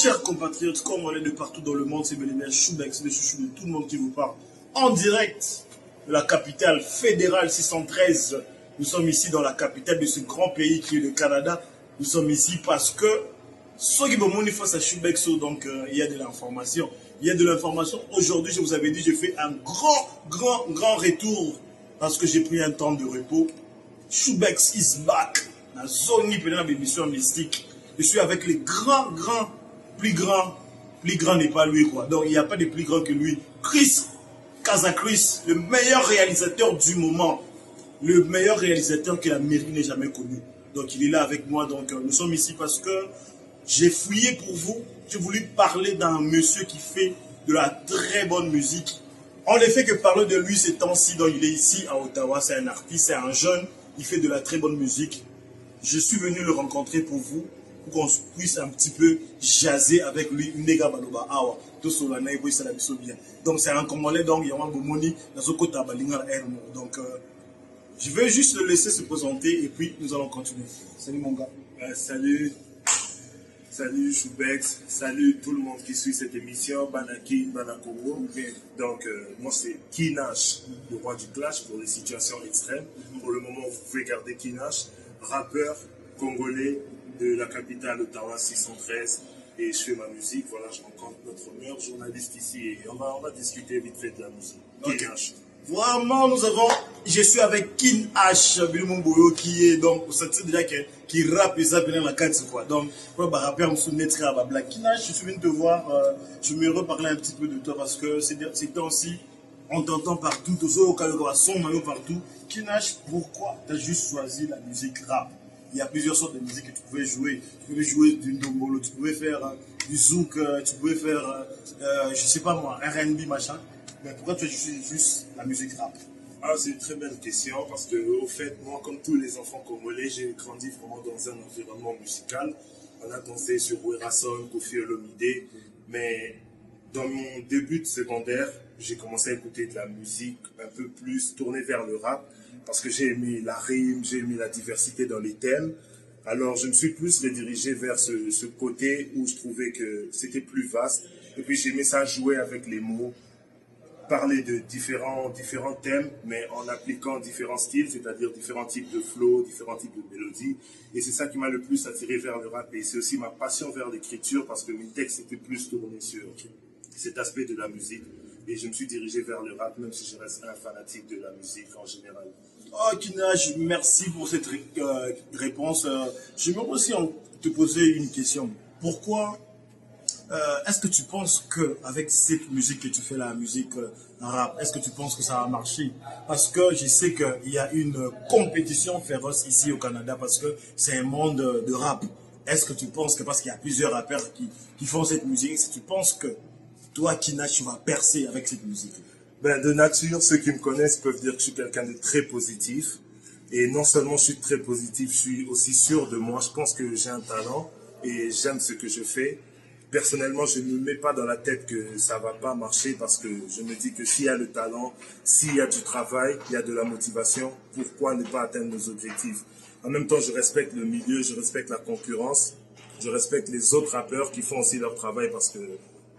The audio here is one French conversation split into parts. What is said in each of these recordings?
Chers compatriotes congolais de partout dans le monde, c'est Belénia Choubex, le chouchou de tout le monde qui vous parle en direct de la capitale fédérale 613. Nous sommes ici dans la capitale de ce grand pays qui est le Canada. Nous sommes ici parce que ceux qui vont face à Choubex, donc il y a de l'information. Il y a de l'information. Aujourd'hui, je vous avais dit, je fais un grand retour parce que j'ai pris un temps de repos. Choubex is back. La zone émission mystique. Je suis avec les plus grand n'est pas lui quoi. Donc il n'y a pas de plus grand que lui. Chris Kazakris, le meilleur réalisateur du moment. Le meilleur réalisateur que l'Amérique n'ait jamais connu. Donc il est là avec moi. Donc nous sommes ici parce que j'ai fouillé pour vous. J'ai voulu parler d'un monsieur qui fait de la très bonne musique. On ne fait que parler de lui ces temps-ci. Donc il est ici à Ottawa. C'est un artiste, c'est un jeune. Il fait de la très bonne musique. Je suis venu le rencontrer pour vous. Pour qu'on puisse un petit peu jaser avec lui. Donc c'est un Congolais, donc il y a un Bomoni, donc je vais juste le laisser se présenter et puis nous allons continuer. Salut mon gars. Salut Choubex, salut tout le monde qui suit cette émission, Banaki, Banakongo. Okay. Donc moi c'est Kinash, le roi du clash pour les situations extrêmes. Pour le moment vous pouvez garder Kinash, rappeur congolais de la capitale Ottawa 613 et je fais ma musique. Voilà, je rencontre notre meilleur journaliste ici et on va discuter vite fait de la musique. Okay. Vraiment, je suis avec Kin H, Bilumumboyo, qui est donc, vous savez déjà qui rappe et ça dans la carte quoi. Donc, pour le rappeur, on se met à Black. Kin H, je suis venu te voir, je me reparler un petit peu de toi parce que ces temps-ci, on t'entend partout, son maillot partout. Kin H, pourquoi tu as juste choisi la musique rap? Il y a plusieurs sortes de musique que tu pouvais jouer. Tu pouvais jouer du ndombolo, tu pouvais faire du zouk, tu pouvais faire, je sais pas moi, R&B machin. Mais pourquoi tu as juste la musique rap? Ah, c'est une très belle question parce que, au fait, moi, comme tous les enfants congolais, j'ai grandi vraiment dans un environnement musical. On a dansé sur Werason, Kofi Olomide. Mais dans mon début de secondaire, j'ai commencé à écouter de la musique un peu plus tournée vers le rap. Parce que j'ai aimé la rime, j'ai aimé la diversité dans les thèmes. Alors, je me suis plus redirigé vers ce côté où je trouvais que c'était plus vaste. Et puis, j'aimais ça jouer avec les mots, parler de différents thèmes, mais en appliquant différents styles, c'est-à-dire différents types de flow, différents types de mélodies. Et c'est ça qui m'a le plus attiré vers le rap. Et c'est aussi ma passion vers l'écriture, parce que mes textes étaient plus tournés sur cet aspect de la musique. Et je me suis dirigé vers le rap, même si je reste un fanatique de la musique en général. Oh, Kinaj, merci pour cette réponse. J'aimerais aussi te poser une question. Pourquoi est-ce que tu penses qu'avec cette musique que tu fais, la musique rap, est-ce que tu penses que ça va marcher? Parce que je sais qu'il y a une compétition féroce ici au Canada parce que c'est un monde de rap. Est-ce que tu penses que parce qu'il y a plusieurs rappeurs qui font cette musique, est-ce que tu penses que toi, Kinaj, tu vas percer avec cette musique? Ben, de nature, ceux qui me connaissent peuvent dire que je suis quelqu'un de très positif. Et non seulement je suis très positif, je suis aussi sûr de moi. Je pense que j'ai un talent et j'aime ce que je fais. Personnellement, je ne me mets pas dans la tête que ça va pas marcher parce que je me dis que s'il y a le talent, s'il y a du travail, il y a de la motivation, pourquoi ne pas atteindre nos objectifs? En même temps, je respecte le milieu, je respecte la concurrence, je respecte les autres rappeurs qui font aussi leur travail parce que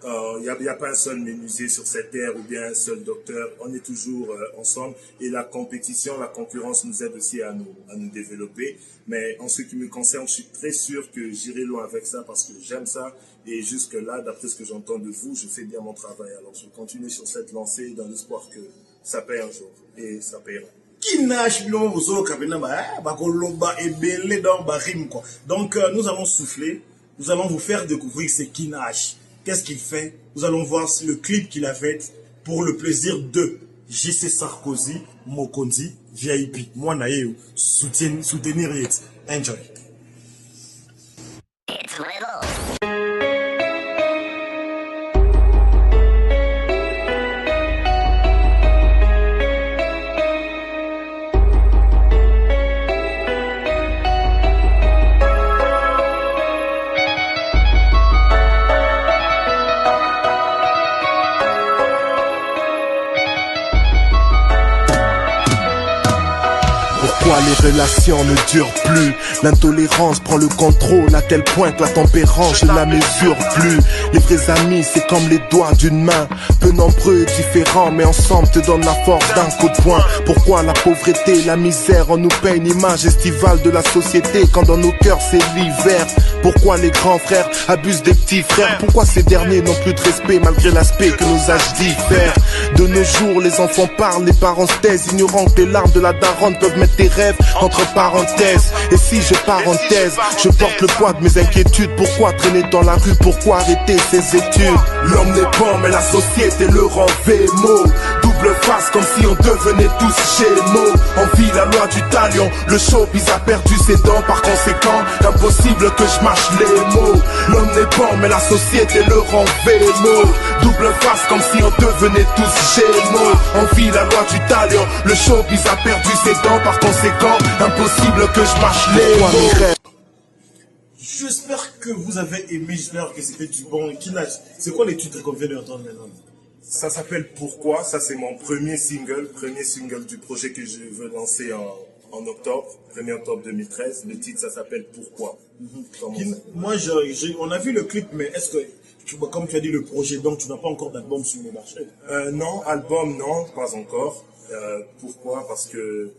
il n'y a pas un seul menuisier sur cette terre ou bien un seul docteur. On est toujours ensemble et la compétition, la concurrence nous aide aussi à nous développer. Mais en ce qui me concerne, je suis très sûr que j'irai loin avec ça parce que j'aime ça. Et jusque-là, d'après ce que j'entends de vous, je fais bien mon travail. Alors je vais continuer sur cette lancée dans l'espoir que ça paye un jour. Et ça payera. Donc nous allons souffler, nous allons vous faire découvrir ce Kinash. Qu'est-ce qu'il fait? Nous allons voir le clip qu'il a fait pour le plaisir de JC Sarkozy, Mokonzi, VIP. Moi, naïe, soutenir. Enjoy. It's little. Pourquoi les relations ne durent plus? L'intolérance prend le contrôle à tel point que la tempérance je ne la mesure plus. Les vrais amis c'est comme les doigts d'une main, peu nombreux, différents, mais ensemble te donnent la force d'un coup de poing. Pourquoi la pauvreté, la misère en nous paye une image estivale de la société quand dans nos cœurs c'est l'hiver? Pourquoi les grands frères abusent des petits frères? Pourquoi ces derniers n'ont plus de respect malgré l'aspect que nos âges diffèrent? De nos jours les enfants parlent, les parents se taisent, ignorant que les larmes de la daronne peuvent mettre tes rêves entre parenthèses. Et si je parenthèse, je porte le poids de mes inquiétudes. Pourquoi traîner dans la rue? Pourquoi arrêter ses études? L'homme n'est bon mais la société le rend vémo. Double face comme si on devenait tous gémeaux. On vit la loi du talion, le showbiz a perdu ses dents. Par conséquent, impossible que je mâche les mots. L'homme n'est bon mais la société le rend vémo. Double face comme si on devenait tous gémeaux. On vit la loi du talion, le showbiz a perdu ses dents. Par conséquent, impossible que je mâche les mots. J'espère que vous avez aimé, j'espère que c'était du bon. C'est quoi les titres qu'on vient d'entendre maintenant? Ça s'appelle Pourquoi, ça c'est mon premier single du projet que je veux lancer en octobre, 1er octobre 2013. Le titre ça s'appelle Pourquoi. Moi, on a vu le clip, mais est-ce que, comme tu as dit le projet, donc tu n'as pas encore d'album sur le marché? Non, album non, pas encore. Pourquoi? Parce que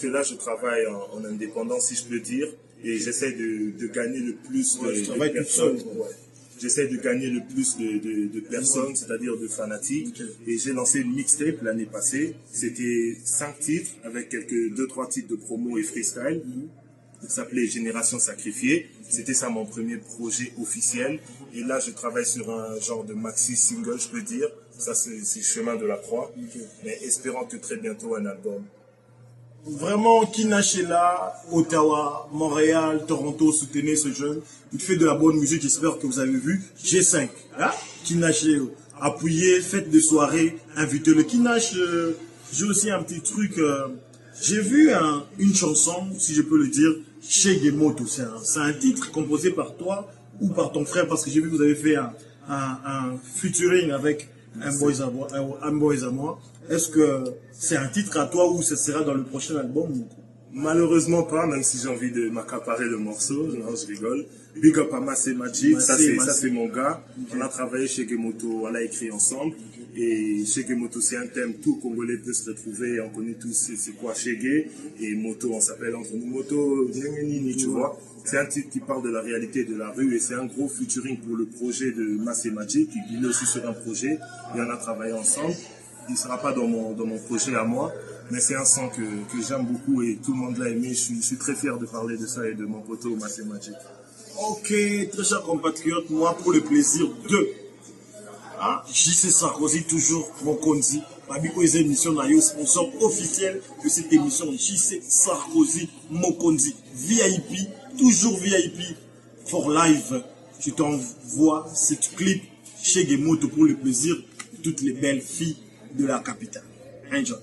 là je travaille en indépendant si je peux dire, et j'essaie de gagner le plus de personnes. J'essaie de gagner le plus de personnes, c'est-à-dire de fanatiques. Et j'ai lancé une mixtape l'année passée. C'était 5 titres avec quelques 2-3 titres de promo et freestyle. Ça s'appelait Génération Sacrifiée. C'était ça mon premier projet officiel. Et là, je travaille sur un genre de maxi single, je peux dire. Ça, c'est Chemin de la Croix. Mais espérons que très bientôt un album. Vraiment, Kinash est là, Ottawa, Montréal, Toronto, soutenez ce jeune. Il fait de la bonne musique, j'espère que vous avez vu. G5, hein? Kinash, appuyez, faites des soirées, invitez-le. Kinash, j'ai aussi un petit truc. J'ai vu une chanson, si je peux le dire, chez Gemoto. C'est un titre composé par toi ou par ton frère, parce que j'ai vu que vous avez fait un featuring avec un Boys à moi. Est-ce que c'est un titre à toi ou ça sera dans le prochain album? Malheureusement pas, même si j'ai envie de m'accaparer le morceau. Non, je rigole. Big up à Massé Magic, ça c'est mon gars. On a travaillé chez Gemoto, on l'a écrit ensemble. Et chez Gemoto, c'est un thème, tout Congolais peut se retrouver. On connaît tous c'est quoi Chégué. Et Moto, on s'appelle entre nous Moto, tu vois. C'est un titre qui parle de la réalité de la rue et c'est un gros featuring pour le projet de Massé Magic. Il est aussi sur un projet et on a travaillé ensemble. Il ne sera pas dans mon projet à moi, mais c'est un son que j'aime beaucoup et tout le monde l'a aimé. Je suis très fier de parler de ça et de mon poteau Massé Magic. Ok, très chers compatriotes, moi pour le plaisir de JC Sarkozy, toujours Mokonzi. Parmi les émissions, sponsor officiel de cette émission, JC Sarkozy Mokonzi. VIP, toujours VIP for live. Je t'envoie cette clip chez Gemoto pour le plaisir de toutes les belles filles de la capitale. Enjoy.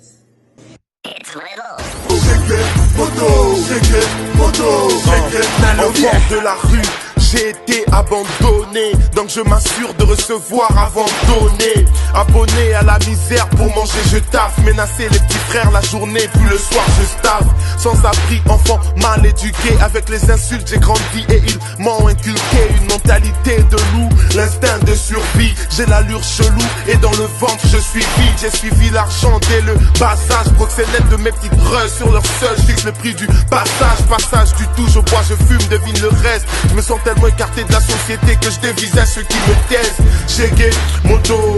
Enfant de la rue, j'ai été abandonné, donc je m'assure de recevoir avant de donner. Abonné à la misère pour manger je taffe, menacer les petits frères la journée puis le soir je staffe. Sans abri, enfant mal éduqué, avec les insultes j'ai grandi et ils m'ont inculqué une mentalité de loup, l'instinct de survie. J'ai l'allure chelou et dans le ventre je suis vide. J'ai suivi l'argent dès le bas âge, proxénète de mes petites breuses sur leur seul. Je fixe le prix du passage du tout, je bois, je fume, devine le reste. Je me sens tellement écarté de la société que je dévisage ceux qui me taisent. Chégué, moto,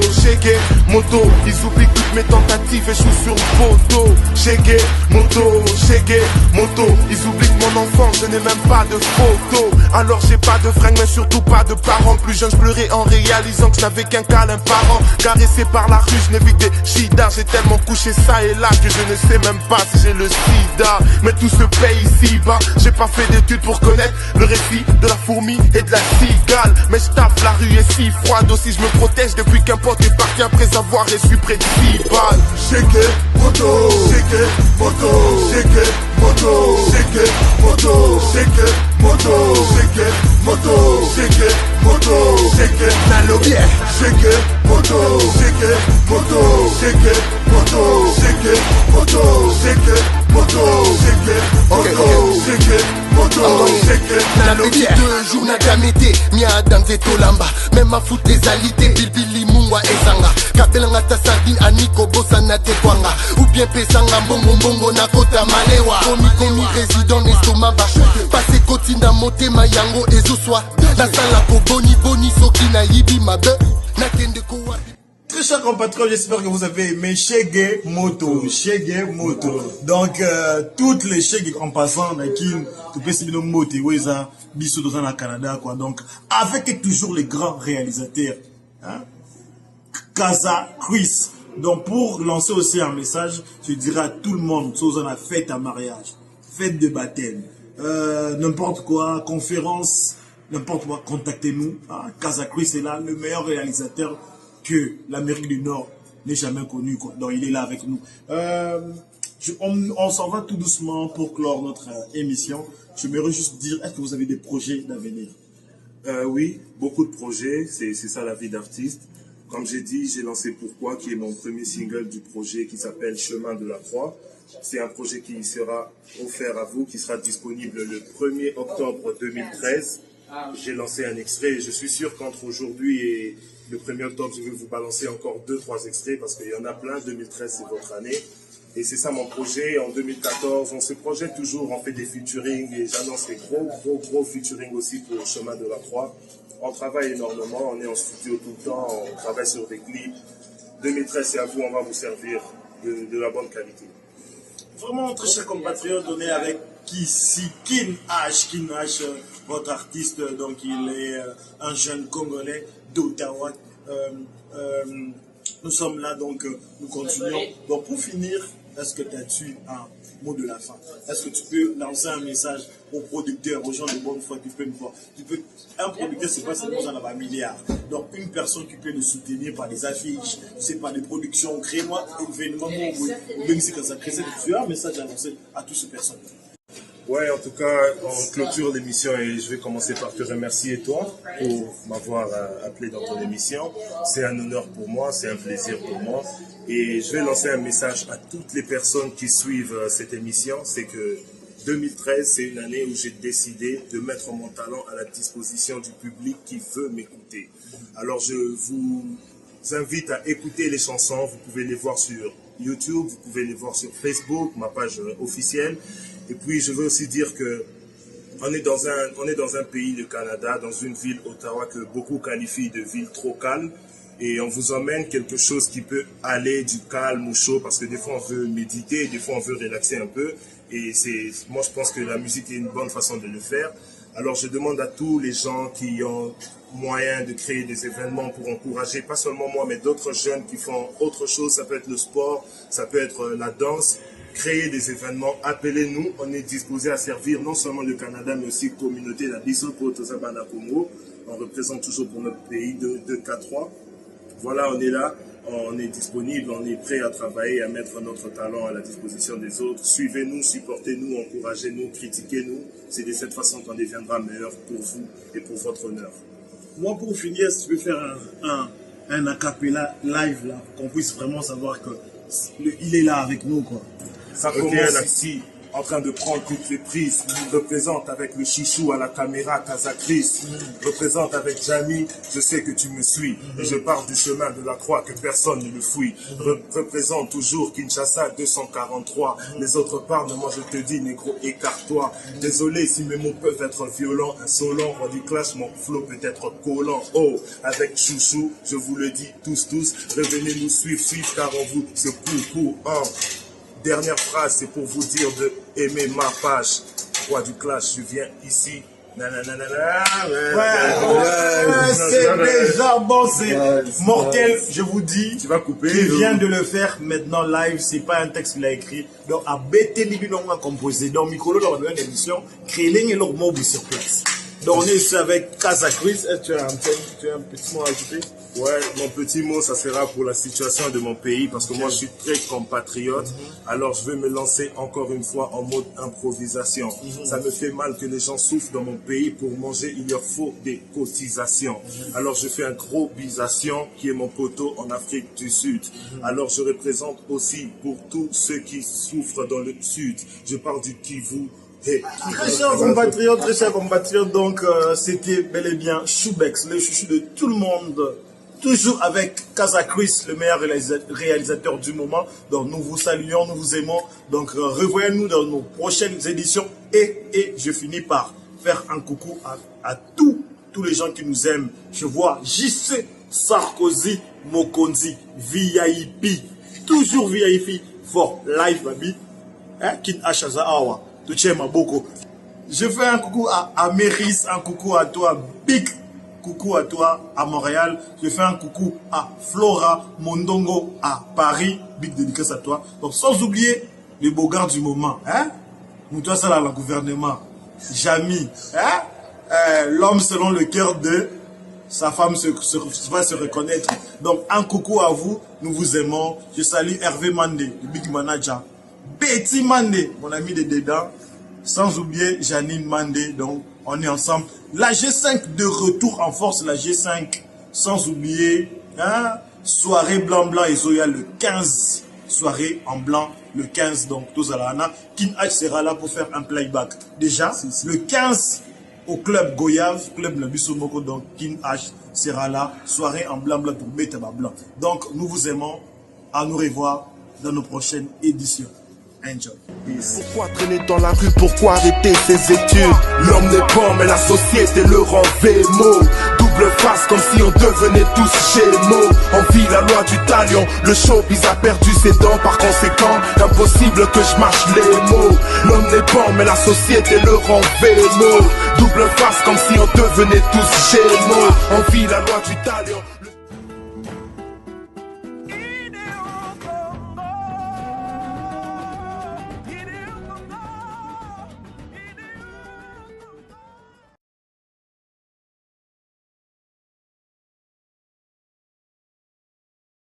ils oublient toutes mes tentatives, échouent sur le poteau. Chégué, moto, ils oublient que mon enfant, je n'ai même pas de photo. Alors j'ai pas de fringues, mais surtout pas de parents. Plus jeune, je pleurais en réalisant que je n'avais qu'un câlin par an. Caressé par la rue, je n'ai vu que des chidas. J'ai tellement couché ça et là que je ne sais même pas si j'ai le sida. Mais tout se paye ici-bas. J'ai pas fait d'études pour connaître le récit de la fourmi et de la cigale. Mais je tape, la rue est si froide. Aussi je me protège depuis qu'un pote est parti après avoir reçu près de 6 balles. Chégué, moto, moto, danse tolamba même à foot les alités bilbili mungwa ezanga kapelanga ta sardine aniko bosana te kwanga ou bien pesanga mbongo na kota malewa komi résident l'estomac ba passer kotinda motema yango ezoswa la sala ko boni soki na yibi mabe na kende ko wapi. Très chers compatriotes, j'espère que vous avez aimé Shege Moto. Donc, toutes les Shege en passant, tu peux suivre nos mots, bisous dans le Canada, quoi. Donc, avec toujours les grands réalisateurs, hein? Kaza Chris. Donc, pour lancer aussi un message, je dirais à tout le monde, soit on a fête à mariage, fête de baptême, n'importe quoi, conférence, n'importe quoi, contactez-nous. Hein? Kaza Chris est là, le meilleur réalisateur que l'Amérique du Nord n'ait jamais connu, quoi. Donc il est là avec nous. On s'en va tout doucement pour clore notre émission. J'aimerais juste dire, est-ce que vous avez des projets d'avenir? Oui, beaucoup de projets, c'est ça la vie d'artiste. Comme j'ai dit, j'ai lancé Pourquoi, qui est mon premier single du projet qui s'appelle Chemin de la Croix. C'est un projet qui sera offert à vous, qui sera disponible le 1er octobre 2013. J'ai lancé un extrait et je suis sûr qu'entre aujourd'hui et le 1er octobre, je vais vous balancer encore 2-3 extraits parce qu'il y en a plein. 2013, c'est votre année. Et c'est ça mon projet. En 2014, on se projette toujours, on fait des featuring et j'annonce des gros featuring aussi pour Chemin de la Croix. On travaille énormément, on est en studio tout le temps, on travaille sur des clips. 2013, c'est à vous, on va vous servir de la bonne qualité. Vraiment, très chers compatriotes, on est avec Kin H, votre artiste, donc il est un jeune Congolais d'Ottawa. Nous sommes là, donc nous continuons. Donc pour finir, est-ce que tu as-tu un mot de la fin? Est-ce que tu peux lancer un message aux producteurs, aux gens de bonne foi qui peuvent nous voir? Un producteur, c'est pas seulement ça, on a un milliard. Donc une personne qui peut nous soutenir par des affiches, c'est par des productions, crée-moi un événement, tu as un message à lancer à toutes ces personnes. Ouais, en tout cas, on clôture l'émission et je vais commencer par te remercier toi pour m'avoir appelé dans ton émission. C'est un honneur pour moi, c'est un plaisir pour moi. Et je vais lancer un message à toutes les personnes qui suivent cette émission. C'est que 2013, c'est une année où j'ai décidé de mettre mon talent à la disposition du public qui veut m'écouter. Alors je vous invite à écouter les chansons. Vous pouvez les voir sur YouTube, vous pouvez les voir sur Facebook, ma page officielle. Et puis, je veux aussi dire que on est dans un pays, le Canada, dans une ville, Ottawa, que beaucoup qualifient de ville trop calme. Et on vous emmène quelque chose qui peut aller du calme au chaud, parce que des fois, on veut méditer, des fois, on veut relaxer un peu. Et moi, je pense que la musique est une bonne façon de le faire. Alors, je demande à tous les gens qui ont moyen de créer des événements pour encourager, pas seulement moi, mais d'autres jeunes qui font autre chose. Ça peut être le sport, ça peut être la danse. Créer des événements, appelez-nous, on est disposé à servir non seulement le Canada, mais aussi la communauté de la Bissau-Côte-Ozabana Congo. On représente toujours pour notre pays de K3. Voilà, on est là, on est disponible, on est prêt à travailler, à mettre notre talent à la disposition des autres. Suivez-nous, supportez-nous, encouragez-nous, critiquez-nous. C'est de cette façon qu'on deviendra meilleur pour vous et pour votre honneur. Moi, pour finir, si tu veux faire un acapella live, là, qu'on puisse vraiment savoir qu'il est là avec nous, quoi. Ça commence ici, en train de prendre toutes les prises. Représente avec le chichou à la caméra, Kaza Chris. Représente avec Jamie, je sais que tu me suis. Et je pars du chemin de la croix que personne ne le fouille. Représente toujours Kinshasa 243. Les autres parlent, mais moi je te dis, négro, écarte-toi. Désolé si mes mots peuvent être violents, insolents. En du clash, mon flow peut être collant. Oh, avec chouchou, je vous le dis tous, revenez nous suivre, car on vous se pour. Dernière phrase, c'est pour vous dire de aimer ma page. Roi du clash, je viens ici. C'est déjà bon, c'est mortel, je vous dis. Tu vas couper. Il vient de le faire maintenant live, c'est pas un texte qu'il a écrit. Donc, à BT Libinong a composé. Donc, Mikolo, dans une émission, créer leur mot sur place. Donc, on est ici avec Kaza Chris. Est-ce que tu as un petit mot à ajouter? Ouais, mon petit mot, ça sera pour la situation de mon pays, parce que moi, je suis très compatriote. Alors, je vais me lancer encore une fois en mode improvisation. Ça me fait mal que les gens souffrent dans mon pays. Pour manger, il leur faut des cotisations. Alors, je fais un gros bisation, qui est mon poteau en Afrique du Sud. Alors, je représente aussi pour tous ceux qui souffrent dans le Sud. Je parle du Kivu, Hey. Très chers compatriotes, donc c'était bel et bien Choubex, le chouchou de tout le monde. Toujours avec Casa Chris, le meilleur réalisateur du moment. Donc nous vous saluons, nous vous aimons. Donc revoyez-nous dans nos prochaines éditions. Et je finis par faire un coucou à tous les gens qui nous aiment. Je vois JC Sarkozy Mokonzi, VIP. Toujours VIP for life, baby. Kin Achaza Awa. Je fais un coucou à Méris, un coucou à toi, Big. Coucou à toi à Montréal. Je fais un coucou à Flora Mondongo à Paris. Big dédicace à toi. Donc sans oublier les beaux gars du moment. Nous toi ça là le gouvernement. Jamy. L'homme selon le cœur de sa femme va se reconnaître. Donc un coucou à vous. Nous vous aimons. Je salue Hervé Mandé, le big manager. Betty Mandé, mon ami de dedans. Sans oublier Janine Mandé. Donc on est ensemble. La G5 de retour en force, la G5, sans oublier, soirée blanc et Zoya le 15, soirée en blanc le 15, donc tous à la Kin H sera là pour faire un playback. Déjà, le 15 au club Goyave, club Nabisomoko, donc Kin H sera là, soirée en blanc pour Betaba blanc. Donc nous vous aimons, à nous revoir dans nos prochaines éditions. Enjoy. Pourquoi traîner dans la rue, pourquoi arrêter ses études? L'homme n'est bon mais la société le rend vémo. Double face comme si on devenait tous gémeaux. On vit la loi du talion, le showbiz a perdu ses dents. Par conséquent, impossible que je mâche les mots. L'homme n'est bon mais la société le rend vémo. Double face comme si on devenait tous gémeaux. On vit la loi du talion.